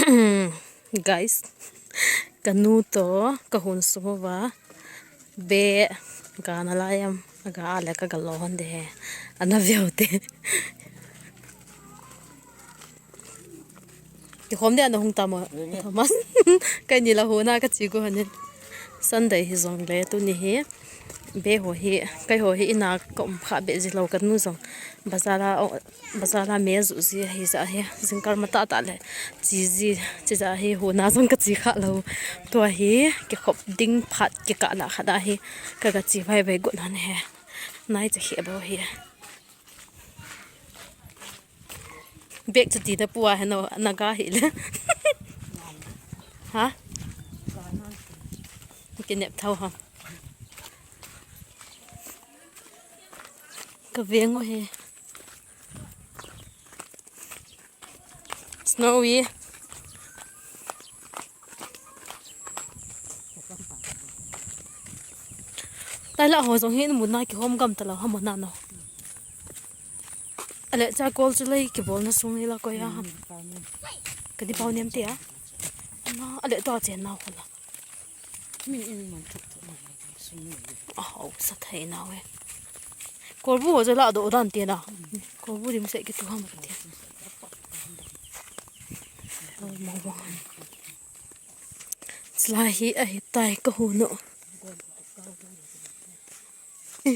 Guys, Kanu to Huonsung wa be gana layam aga ale kagalo honde he anavyaute ki homde ana hung tama thomas kai ni la hona ka chi go hanin sunday hi zong le tu ni he be ho hi kai ho hi ina kom kha be ji lo kan nu zong bazara me zu ji hi za he jingkar mata ta le chi za hi hona zong ka chi kha lo to hi ki khop ding phat ki ka la khada hi ka ga chi vai vai gun han he nai cha he bo hi bek chu ti da puwa he no naga hi le ha ki nep thau ha ka veng he snowy tai la ho jong hin mun na ki hom gam ta la ha mo na no ale cha kol chu lei ki bol na sung ni la ko ya ham ka di pau nem te a na ale to chen na ho la mi in man thuk sung ni a ho sa thai na we kor bu ho ja la do dan te na kor bu dim se ki tu ham te mo mo sla hi a hi tai ka hu no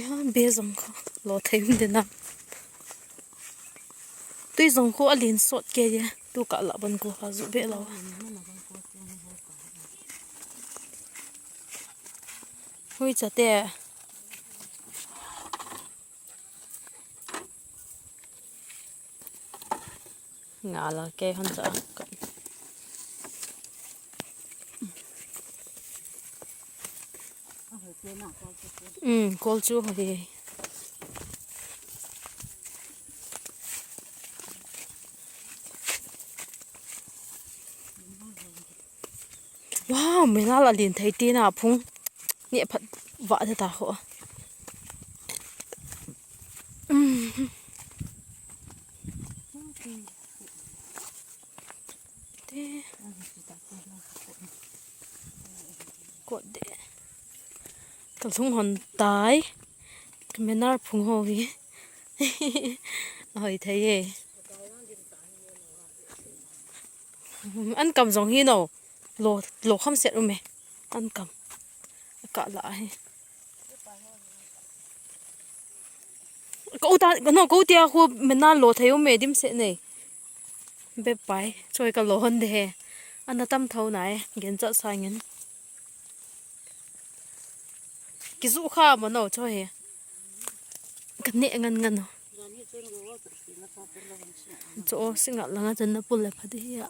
ya be zong kho lo thai de na tuy zong ko alin sot ke ye tu ka la ban ko ha zu be lo hui cha te nga la ke han cha kol chu ho hi wow mena la lin thai ti na phung nge phat wa de ta ho te ko de kal thung hon tai menar phung ho hi hoi thai ye an kam jong hi no lo kham set ume an kam ka la he ko ta no ko tia khu mena lo thayo me dim se nei be pai choi ka lo hon de he an tam thau nai gen cha sa ngin ki zu kha ma no choi he ka ne ngan ngan no cho singa langa chan na pul le phadi ya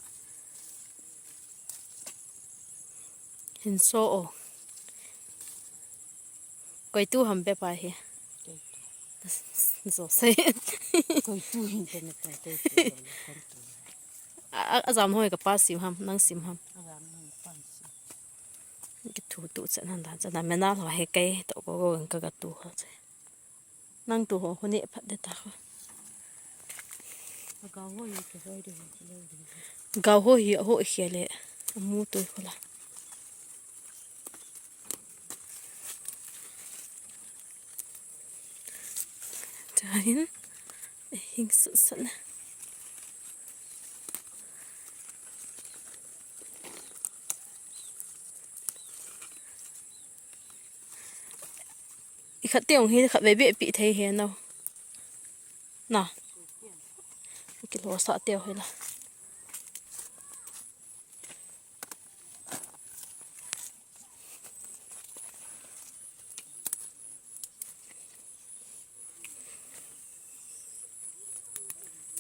hin so o koi tu ham be pa he zo se koi tu hin te ne tai te azam hoi ka pa sim ham nang sim ham aram no pan ki thu tu chan han da chan me na lo he kai to ko ka ga tu ha che nang tu ho ne phat de ta ho ga ho yi ke hoi de ga ho hi ho khele mu tu khola Dahin, hing sana. Ikhat tiong hi khat bebe pi thei he no. Na. Ki lo sa teo hela.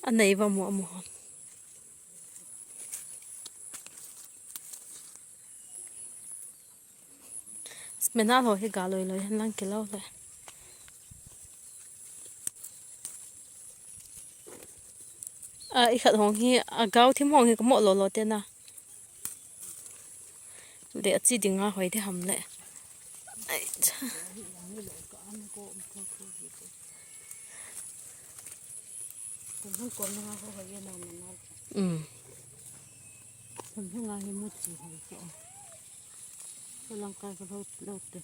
Anei va mo mo. Mena lo hi ga loi loi lang ki lo le. Ikhat hong hi gao thim hong hi ko mo lo lo te na. De chi dinga hoi de ham le. Ai cha. Phần thứ ngay một chỉ hay chỗ cái lăng cây cái lâu tệ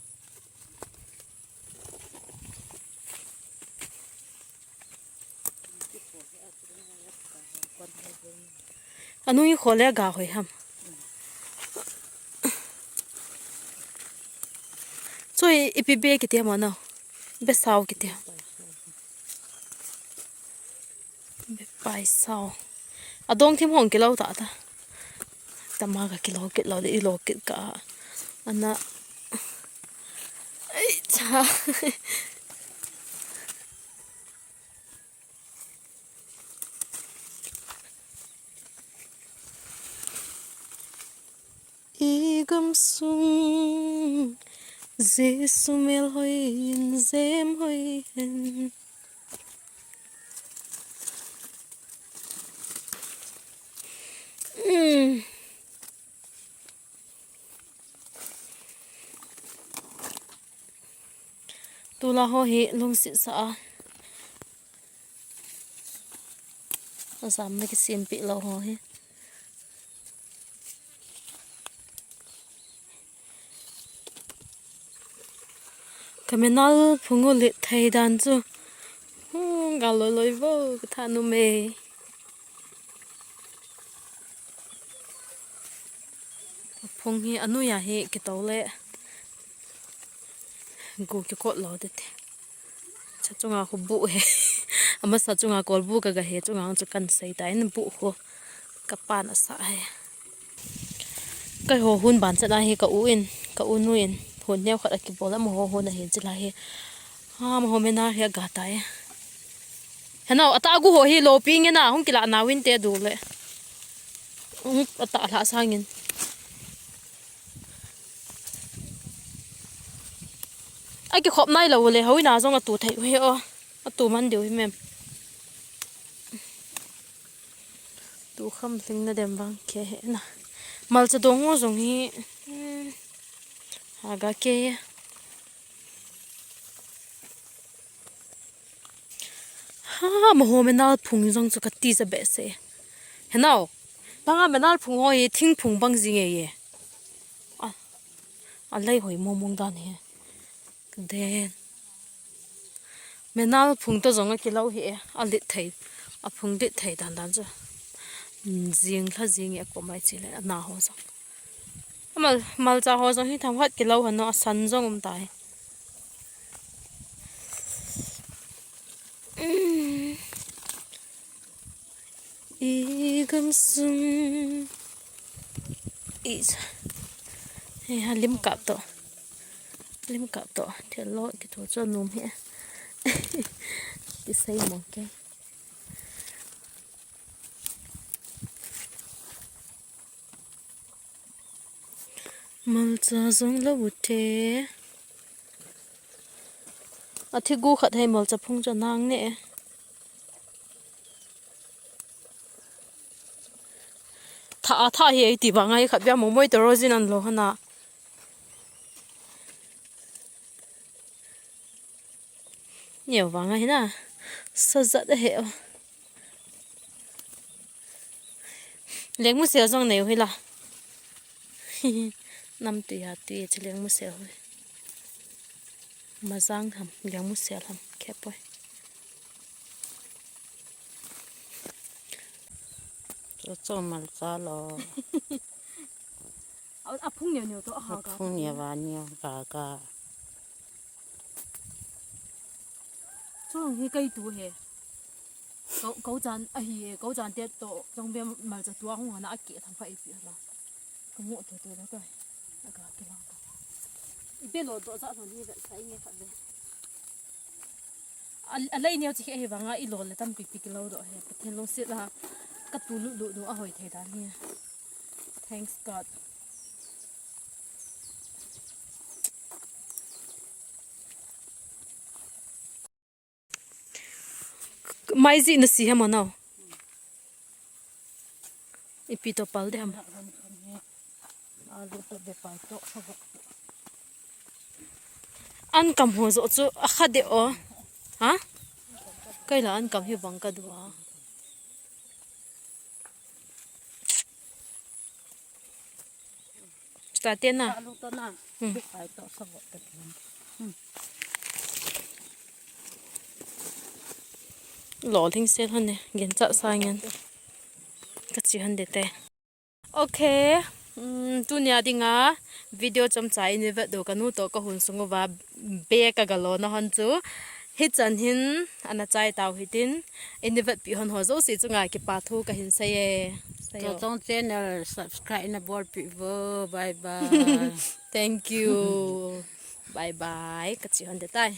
anh nuôi khó lẽ gà hồi ham rồi ipi bê cái tiệm mà nào bê sao cái tiệm bê bài sao à đông thêm hồng cái lâu ta ta tama cái lâu để lâu cái cả anh à ấy cha igam sung Giêsu mel hoi zem hoi hen tu la ho hi lung si sa cái xiêm bị lâu ho hi Kamenal phungu lit thầy đàn chu gà lôi vô cái thà nu mê phung hi anu ya hi cái tàu lệ gu cái cột lò đấy chắc chung à không bụ he ama sa chung à cột bu cái he chung à chu kan sei tai nên bụ ho cái pan à sa he cái hồ hun bản chất là hi cái u nuin hồn nhau khát cái bò lắm hồ hồn là hiện chỉ là he ha mà hôm nay he gà tai he nào ata gu ho hi lo ping na hong kila na win te du le ata la sangin ai cái khop này là vô lệ hối nào trong là tủ thầy huế ô tủ man điều mềm tủ không tính là đem vang kia hết nè mal cho đông ngô giống hi hà gà kia ha mà hôm nay phùng trong chỗ cái tí ra bể xe thế nào đang ngày nay phùng hồi thinh phùng bằng gì vậy lấy hồi mông đàn he đen mình nào phùng tôi giống cái lâu hệ lít thầy phùng lít thầy đàn chứ riêng là riêng của mấy chị lại nào hồ giống mà cha hồ giống thì thằng hết cái lâu hơn nó sắn giống ông tài gam sung hay lim cạp to thì lỗi cái thổ cho nôm hệ cái xây một cái mal cha giống lâu thế thì gu khát hay mal cha phung cho nàng nè thà hi thì bằng ai khát bia mồm môi tơ rồi ăn lo hana nhiều vàng ấy nè sao giật đấy hệ lấy một xíu trong này hơi là năm tuổi chỉ lấy một xíu thôi mà giang hầm lấy một xíu hầm khép thôi cho mà ra lo phun nhiều to hả phun nhiều và nhiều cả cho cái cây tủ hè cấu tràn hi cấu tràn tiệt tổ trong bên màจะตัวหัวน่ะเกะทำไฟปีละก็หมดตัวแล้วก็cái lăng cái bên lò tổ ra thằng đi vậy thấy nghe phật đấy lấy nhiều chỉ cái vàng ai lò là tâm bị cái lâu rồi thì long xịt là cắt tu lụ đồ hồi thầy đàn nha thanks God mai gì nó xì hả nào ipi to pal de ham ăn cầm hồ rộ chú khát de o hả cái là ăn cầm hi vang ka du ตาเตียนน่ะ ลูกต้นน่ะบุกไปต่อสวอตกัน หล่อทิ้งเสียทันเนี่ยเงินจะใส่เงินก็จีฮันเดเตโอเคตัวเนี้ยดิงาวิดีโอจำใจนี่เวดูกันนู่ตัวก็หุ่นสงว่าเบกกะโลนะฮันจูฮิจันหินอันนั้นใจเตาหิดินอินเวดปีฮันหัวโจสิจุงไงกิปาทูกับหินเซเย ก็ต้อง channel subscribe นะบอลปีเวอร์บายบาย thank you bye bye ก็จีฮันเดตาย